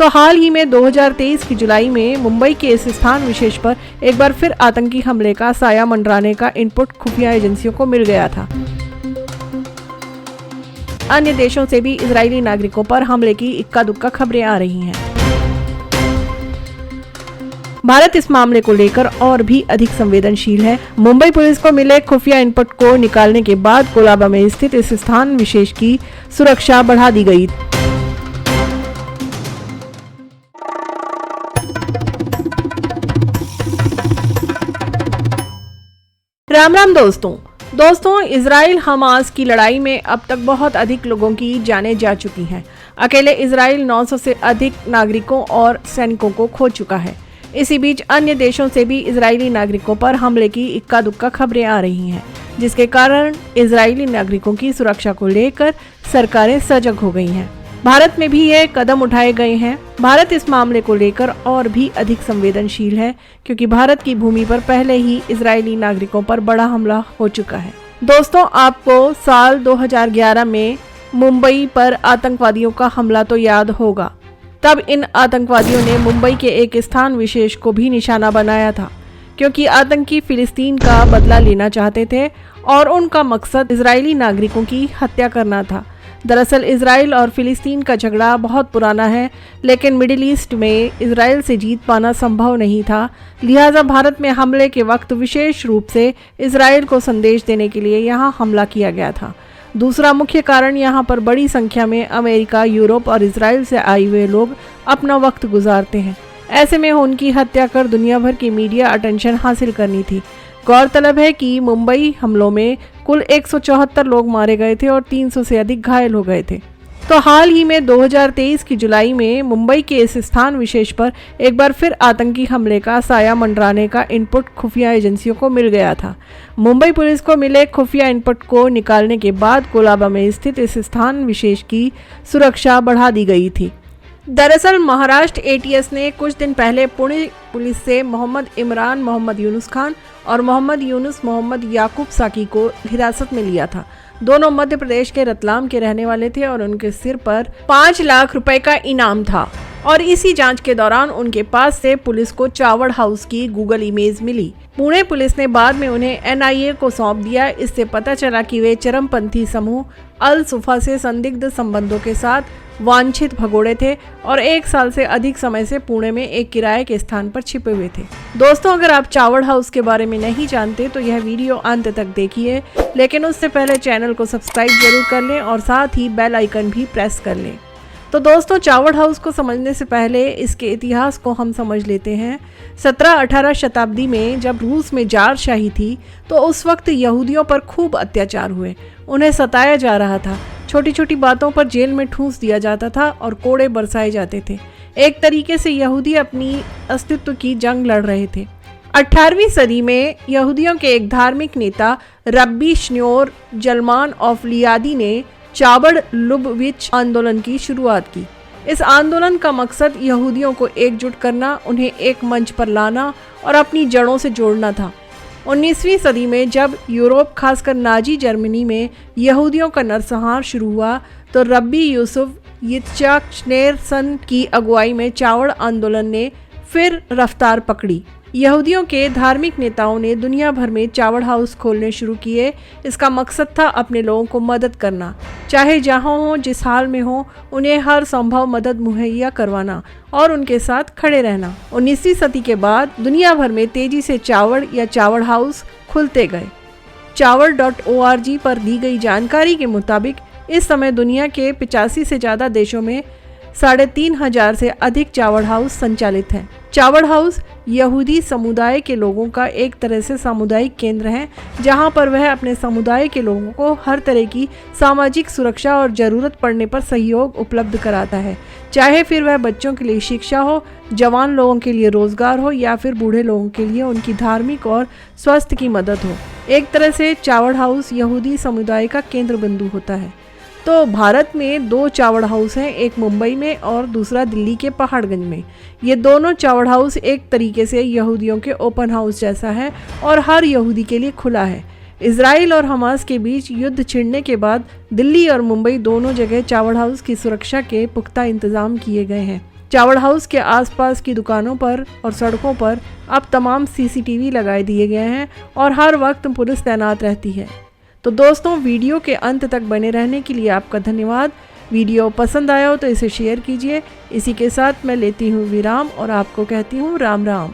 हाल ही में 2023 की जुलाई में मुंबई के इस स्थान विशेष पर एक बार फिर आतंकी हमले का साया मंडराने का इनपुट खुफिया एजेंसियों को मिल गया था। अन्य देशों से भी इजरायली नागरिकों पर हमले की इक्का दुक्का खबरें आ रही हैं। भारत इस मामले को लेकर और भी अधिक संवेदनशील है। मुंबई पुलिस को मिले खुफिया इनपुट को निकालने के बाद कोलाबा में स्थित इस स्थान विशेष की सुरक्षा बढ़ा दी गई। राम राम दोस्तों, इजराइल हमास की लड़ाई में अब तक बहुत अधिक लोगों की जानें जा चुकी हैं। अकेले इजराइल 900 से अधिक नागरिकों और सैनिकों को खो चुका है। इसी बीच अन्य देशों से भी इजरायली नागरिकों पर हमले की इक्का दुक्का खबरें आ रही हैं, जिसके कारण इजरायली नागरिकों की सुरक्षा को लेकर सरकारें सजग हो गई हैं। भारत में भी ये कदम उठाए गए हैं। भारत इस मामले को लेकर और भी अधिक संवेदनशील है, क्योंकि भारत की भूमि पर पहले ही इजरायली नागरिकों पर बड़ा हमला हो चुका है। दोस्तों, आपको साल 2011 में मुंबई पर आतंकवादियों का हमला तो याद होगा। तब इन आतंकवादियों ने मुंबई के एक स्थान विशेष को भी निशाना बनाया था, क्योंकि आतंकी फिलिस्तीन का बदला लेना चाहते थे और उनका मकसद इजरायली नागरिकों की हत्या करना था। दरअसल इजराइल और फिलिस्तीन का झगड़ा बहुत पुराना है, लेकिन मिडिल ईस्ट में इजराइल से जीत पाना संभव नहीं था। लिहाजा भारत में हमले के वक्त विशेष रूप से इजराइल को संदेश देने के लिए यहाँ हमला किया गया था। दूसरा मुख्य कारण, यहाँ पर बड़ी संख्या में अमेरिका, यूरोप और इजराइल से आए हुए लोग अपना वक्त गुजारते हैं। ऐसे में उनकी हत्या कर दुनिया भर की मीडिया अटेंशन हासिल करनी थी। गौरतलब है कि मुंबई हमलों में कुल 174 लोग मारे गए थे और 300 से अधिक घायल हो गए थे। तो हाल ही में 2023 की जुलाई में मुंबई के इस स्थान विशेष पर एक बार फिर आतंकी हमले का साया मंडराने का इनपुट खुफिया एजेंसियों को मिल गया था। मुंबई पुलिस को मिले खुफिया इनपुट को निकालने के बाद कोलाबा में स्थित इस स्थान विशेष की सुरक्षा बढ़ा दी गई थी। दरअसल महाराष्ट्र एटीएस ने कुछ दिन पहले पुणे पुलिस से मोहम्मद इमरान, मोहम्मद यूनुस खान और मोहम्मद याकूब साकी को हिरासत में लिया था। दोनों मध्य प्रदेश के रतलाम के रहने वाले थे और उनके सिर पर 5 लाख रुपए का इनाम था। और इसी जांच के दौरान उनके पास से पुलिस को चावड़ हाउस की गूगल इमेज मिली। पुणे पुलिस ने बाद में उन्हें एनआईए को सौंप दिया। इससे पता चला कि वे चरमपंथी समूह अल सुफा से संदिग्ध संबंधों के साथ वांछित भगोड़े थे और 1 साल से अधिक समय से पुणे में एक किराए के स्थान पर छिपे हुए थे। दोस्तों, अगर आप चावड़ हाउस के बारे में नहीं जानते तो यह वीडियो अंत तक देखिए, लेकिन उससे पहले चैनल को सब्सक्राइब जरूर कर लें और साथ ही बेल आइकन भी प्रेस कर लें। तो दोस्तों, चावड़ हाउस को समझने से पहले इसके इतिहास को हम समझ लेते हैं। 17-18 शताब्दी में जब रूस में जारशाही थी तो उस वक्त यहूदियों पर खूब अत्याचार हुए। उन्हें सताया जा रहा था। छोटी छोटी बातों पर जेल में ठूंस दिया जाता था और कोड़े बरसाए जाते थे। एक तरीके से यहूदी अपनी अस्तित्व की जंग लड़ रहे थे। 18वीं सदी में यहूदियों के एक धार्मिक नेता रब्बी श्न्योर जलमान ऑफ लियादी ने चावड़ लुबविच आंदोलन की शुरुआत की। इस आंदोलन का मकसद यहूदियों को एकजुट करना, उन्हें एक मंच पर लाना और अपनी जड़ों से जोड़ना था। 19वीं सदी में जब यूरोप, खासकर नाजी जर्मनी में यहूदियों का नरसंहार शुरू हुआ तो रब्बी यूसुफ यित्ज़हाक श्नेरसन की अगुवाई में चावड़ आंदोलन ने फिर रफ्तार पकड़ी। यहूदियों के धार्मिक नेताओं ने दुनिया भर में चावड़ हाउस खोलने शुरू किए। इसका मकसद था अपने लोगों को मदद करना, चाहे जहां हो, जिस हाल में हो, उन्हें हर संभव मदद मुहैया करवाना और उनके साथ खड़े रहना। 19वीं सदी के बाद दुनिया भर में तेजी से चावड़ या चावड़ हाउस खुलते गए। चावड़.org पर दी गई जानकारी के मुताबिक इस समय दुनिया के 85 से ज़्यादा देशों में 3,500 से अधिक चावड़ हाउस संचालित हैं। चावड़ हाउस यहूदी समुदाय के लोगों का एक तरह से सामुदायिक केंद्र है, जहां पर वह अपने समुदाय के लोगों को हर तरह की सामाजिक सुरक्षा और ज़रूरत पड़ने पर सहयोग उपलब्ध कराता है, चाहे फिर वह बच्चों के लिए शिक्षा हो, जवान लोगों के लिए रोजगार हो या फिर बूढ़े लोगों के लिए उनकी धार्मिक और स्वास्थ्य की मदद हो। एक तरह से चावड़ हाउस यहूदी समुदाय का केंद्र बिंदु होता है। तो भारत में 2 चावड़ हाउस हैं, एक मुंबई में और दूसरा दिल्ली के पहाड़गंज में। ये दोनों चावड़ हाउस एक तरीके से यहूदियों के ओपन हाउस जैसा है और हर यहूदी के लिए खुला है। इजराइल और हमास के बीच युद्ध छिड़ने के बाद दिल्ली और मुंबई दोनों जगह चावड़ हाउस की सुरक्षा के पुख्ता इंतजाम किए गए हैं। चावल हाउस के आसपास की दुकानों पर और सड़कों पर अब तमाम सीसीटीवी लगाए दिए गए हैं और हर वक्त पुलिस तैनात रहती है। तो दोस्तों, वीडियो के अंत तक बने रहने के लिए आपका धन्यवाद। वीडियो पसंद आया हो तो इसे शेयर कीजिए। इसी के साथ मैं लेती हूँ विराम और आपको कहती हूँ राम राम।